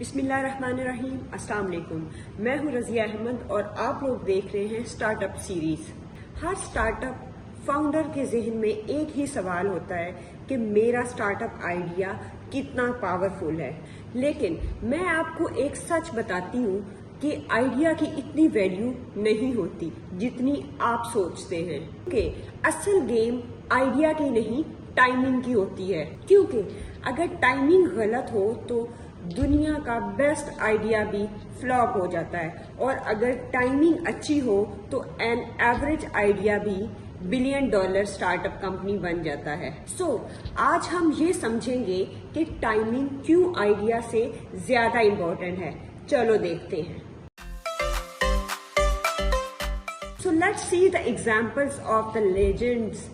बिस्मिल्लाहिर्रहमानिर्रहीम। अस्सलाम वालेकुम। मैं हूँ रज़िया अहमद और आप लोग देख रहे हैं स्टार्टअप सीरीज। हर स्टार्टअप फाउंडर के जहन में एक ही सवाल होता है कि मेरा स्टार्टअप आइडिया कितना पावरफुल है। लेकिन मैं आपको एक सच बताती हूँ कि आइडिया की इतनी वैल्यू नहीं होती जितनी आप सोचते हैं। कि असल गेम आइडिया की नहीं, टाइमिंग की होती है। क्योंकि अगर टाइमिंग गलत हो तो दुनिया का बेस्ट आइडिया भी फ्लॉप हो जाता है, और अगर टाइमिंग अच्छी हो तो एन एवरेज आइडिया भी $1 बिलियन स्टार्टअप कंपनी बन जाता है। आज हम ये समझेंगे कि टाइमिंग क्यों आइडिया से ज्यादा इम्पोर्टेंट है। चलो देखते हैं। So let's see the examples of the legends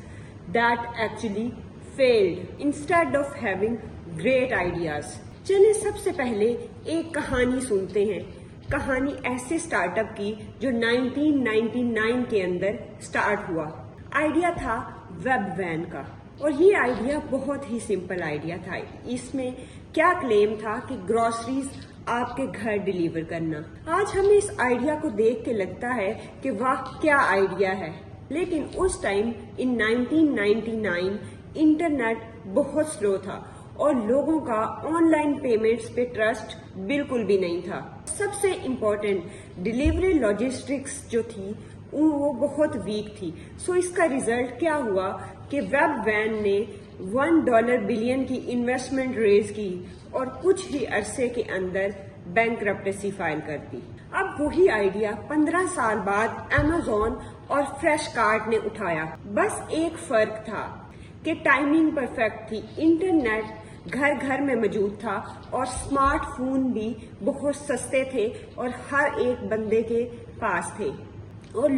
that actually failed instead of having great ideas. चलिए सबसे पहले एक कहानी सुनते हैं। कहानी ऐसे स्टार्टअप की जो 1999 के अंदर स्टार्ट हुआ। आइडिया था वेब वैन का, और ये आइडिया बहुत ही सिंपल आइडिया था। इसमें क्या क्लेम था कि ग्रोसरीज आपके घर डिलीवर करना। आज हमें इस आइडिया को देख के लगता है कि वाह क्या आइडिया है, लेकिन उस टाइम इन 1999 इंटरनेट बहुत स्लो था और लोगों का ऑनलाइन पेमेंट्स पे ट्रस्ट बिल्कुल भी नहीं था। सबसे इम्पोर्टेंट डिलीवरी लॉजिस्टिक्स जो थी वो बहुत वीक थी। इसका रिजल्ट क्या हुआ कि वेब वैन ने $1 बिलियन की इन्वेस्टमेंट रेज की और कुछ ही अरसे के अंदर बैंकरप्टेसी फाइल कर दी। अब वही आइडिया 15 साल बाद अमेज़न और फ्रेश कार्ट ने उठाया। बस एक फर्क था कि टाइमिंग परफेक्ट थी। इंटरनेट घर घर में मौजूद था और स्मार्टफोन भी बहुत सस्ते थे और हर एक बंदे के पास थे, और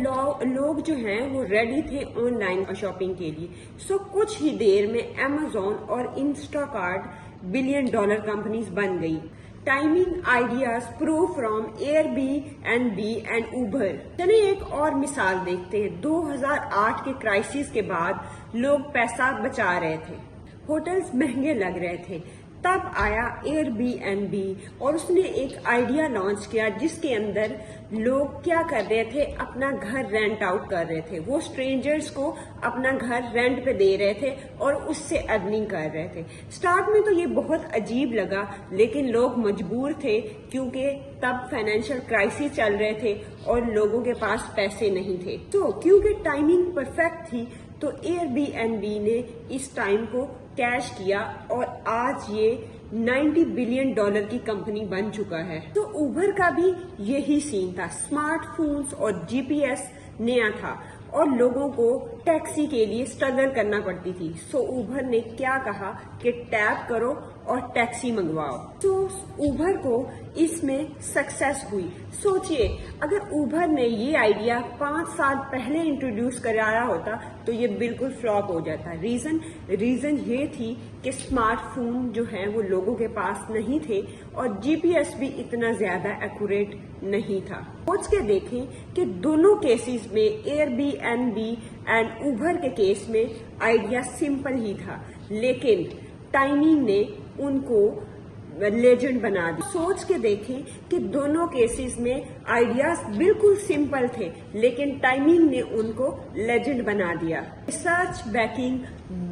लोग जो हैं वो रेडी थे ऑनलाइन शॉपिंग के लिए। कुछ ही देर में अमेज़न और इंस्टाकार्ट $1 बिलियन कंपनीज बन गई। Timing ideas prove from Airbnb and Uber. चलिए एक और मिसाल देखते हैं। 2008 के क्राइसिस के बाद लोग पैसा बचा रहे थे, होटल्स महंगे लग रहे थे। तब आया एयरबीएनबी और उसने एक आइडिया लॉन्च किया जिसके अंदर लोग क्या कर रहे थे, अपना घर रेंट आउट कर रहे थे। वो स्ट्रेंजर्स को अपना घर रेंट पे दे रहे थे और उससे अर्निंग कर रहे थे। स्टार्ट में तो ये बहुत अजीब लगा, लेकिन लोग मजबूर थे क्योंकि तब फाइनेंशियल क्राइसिस चल रहे थे और लोगों के पास पैसे नहीं थे। तो क्योंकि टाइमिंग परफेक्ट थी तो एयरबीएनबी ने इस टाइम को कैश किया और आज ये $90 बिलियन की कंपनी बन चुका है। तो उबर का भी यही सीन था। स्मार्टफोन्स और जीपीएस नया था और लोगों को टैक्सी के लिए स्ट्रगल करना पड़ती थी। उबर ने क्या कहा कि टैप करो और टैक्सी मंगवाओ। उबर को इसमें सक्सेस हुई। सोचिए अगर उबर ने ये आइडिया 5 साल पहले इंट्रोड्यूस कराया होता तो ये बिल्कुल फ्लॉप हो जाता। रीजन ये थी कि स्मार्टफोन जो है वो लोगों के पास नहीं थे और जीपीएस भी इतना ज्यादा एक्यूरेट नहीं था। सोच के देखें कि दोनों केसेस में एयरबीएनबी एंड उबर के केस में आइडिया सिंपल ही था, लेकिन टाइमिंग ने उनको लेजेंड बना दी। सोच के देखें कि दोनों केसेस में आइडियाज बिल्कुल सिंपल थे, लेकिन टाइमिंग ने उनको लेजेंड बना दिया। Research banking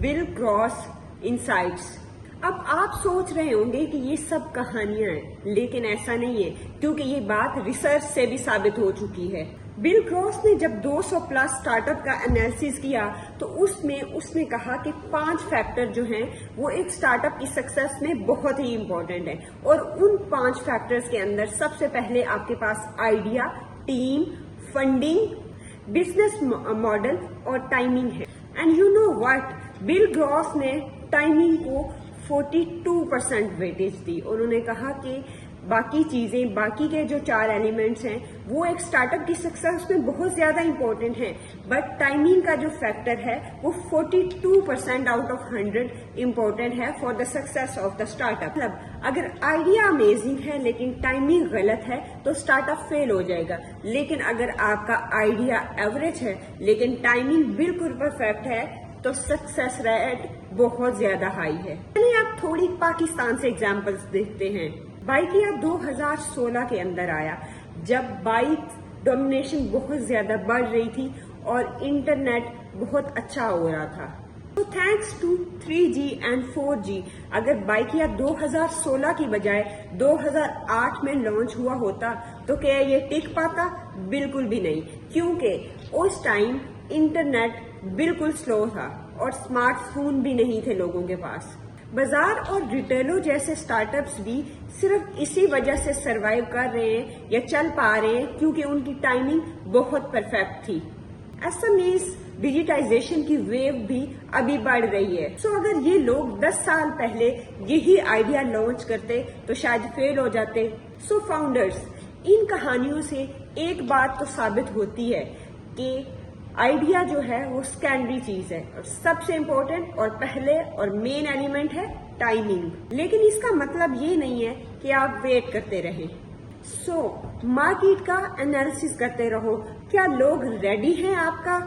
bill cross insights. अब आप सोच रहे होंगे कि ये सब कहानियां हैं, लेकिन ऐसा नहीं है, क्योंकि ये बात रिसर्च से भी साबित हो चुकी है। बिल क्रॉस ने जब 200 प्लस स्टार्टअप का एनालिसिस किया तो उसने कहा कि 5 फैक्टर जो हैं वो एक स्टार्टअप की सक्सेस में बहुत ही इम्पोर्टेंट है, और उन 5 फैक्टर्स के अंदर सबसे पहले आपके पास idea, team, funding, business model और टाइमिंग है। And you know what, Bill Gross ने टाइमिंग को 42% वेटेज दी। उन्होंने कहा कि बाकी चीजें, बाकी के जो 4 एलिमेंट्स हैं वो एक स्टार्टअप की सक्सेस में बहुत ज्यादा इंपॉर्टेंट है, बट टाइमिंग का जो फैक्टर है वो 42% आउट ऑफ 100 इंपॉर्टेंट है for the success of the startup. मतलब अगर आइडिया अमेजिंग है लेकिन टाइमिंग गलत है तो स्टार्टअप फेल हो जाएगा, लेकिन अगर आपका आइडिया एवरेज है लेकिन टाइमिंग बिल्कुल परफेक्ट है तो सक्सेस रेट बहुत ज्यादा हाई है। चलिए आप थोड़ी पाकिस्तान से एग्जांपल्स देखते हैं। बाइक ईयर 2016 के अंदर आया, जब बाइक डोमिनेशन बहुत ज्यादा बढ़ रही थी और इंटरनेट बहुत अच्छा हो रहा था। तो thanks to 3G and 4G, अगर बाइक ईयर 2016 की बजाय 2008 में लॉन्च हुआ होता तो क्या ये टिक पाता? बिल्कुल भी नहीं, क्योंकि उस टाइम इंटरनेट बिल्कुल स्लो था और स्मार्टफोन भी नहीं थे लोगों के पास। बाजार और रिटेलो जैसे स्टार्टअप्स भी सिर्फ इसी वजह से सरवाइव कर रहे हैं या चल पा रहे हैं क्योंकि उनकी टाइमिंग बहुत परफेक्ट थी। एसएमईज डिजिटाइजेशन की वेव भी अभी बढ़ रही है। सो अगर ये लोग 10 साल पहले यही आइडिया लॉन्च करते तो शायद फेल हो जाते। सो फाउंडर्स, इन कहानियों से एक बात तो साबित होती है कि आइडिया जो है वो सेकेंडरी चीज है और सबसे इम्पोर्टेंट और पहले और मेन एलिमेंट है टाइमिंग। लेकिन इसका मतलब ये नहीं है कि आप वेट करते रहें। सो मार्केट का एनालिसिस करते रहो, क्या लोग रेडी हैं आपका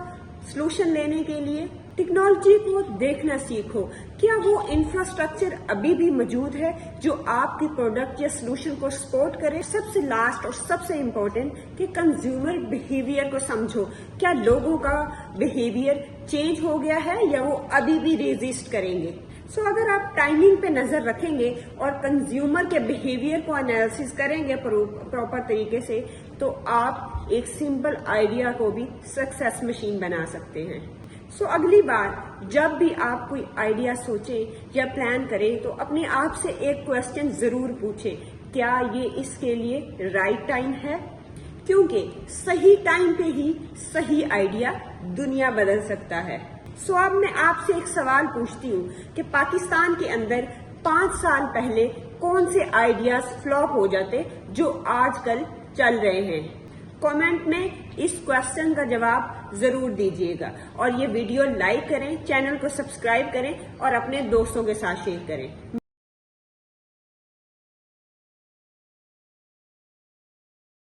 सॉल्यूशन लेने के लिए? टेक्नोलॉजी को देखना सीखो, क्या वो इंफ्रास्ट्रक्चर अभी भी मौजूद है जो आपके प्रोडक्ट या सॉल्यूशन को सपोर्ट करे? सबसे लास्ट और सबसे इम्पोर्टेंट कि कंज्यूमर बिहेवियर को समझो, क्या लोगों का बिहेवियर चेंज हो गया है या वो अभी भी रेजिस्ट करेंगे? सो अगर आप टाइमिंग पे नजर रखेंगे और कंज्यूमर के बिहेवियर को एनालिसिस करेंगे प्रॉपर तरीके से, तो आप एक सिंपल आइडिया को भी सक्सेस मशीन बना सकते हैं। सो अगली बार जब भी आप कोई आइडिया सोचें या प्लान करें तो अपने आप से एक क्वेश्चन जरूर पूछें, क्या ये इसके लिए राइट टाइम है? क्योंकि सही टाइम पे ही सही आइडिया दुनिया बदल सकता है। सो अब मैं आपसे एक सवाल पूछती हूँ कि पाकिस्तान के अंदर 5 साल पहले कौन से आइडियाज फ्लॉप हो जाते जो आजकल चल रहे हैं? कमेंट में इस क्वेश्चन का जवाब जरूर दीजिएगा और ये वीडियो लाइक करें, चैनल को सब्सक्राइब करें और अपने दोस्तों के साथ शेयर करें।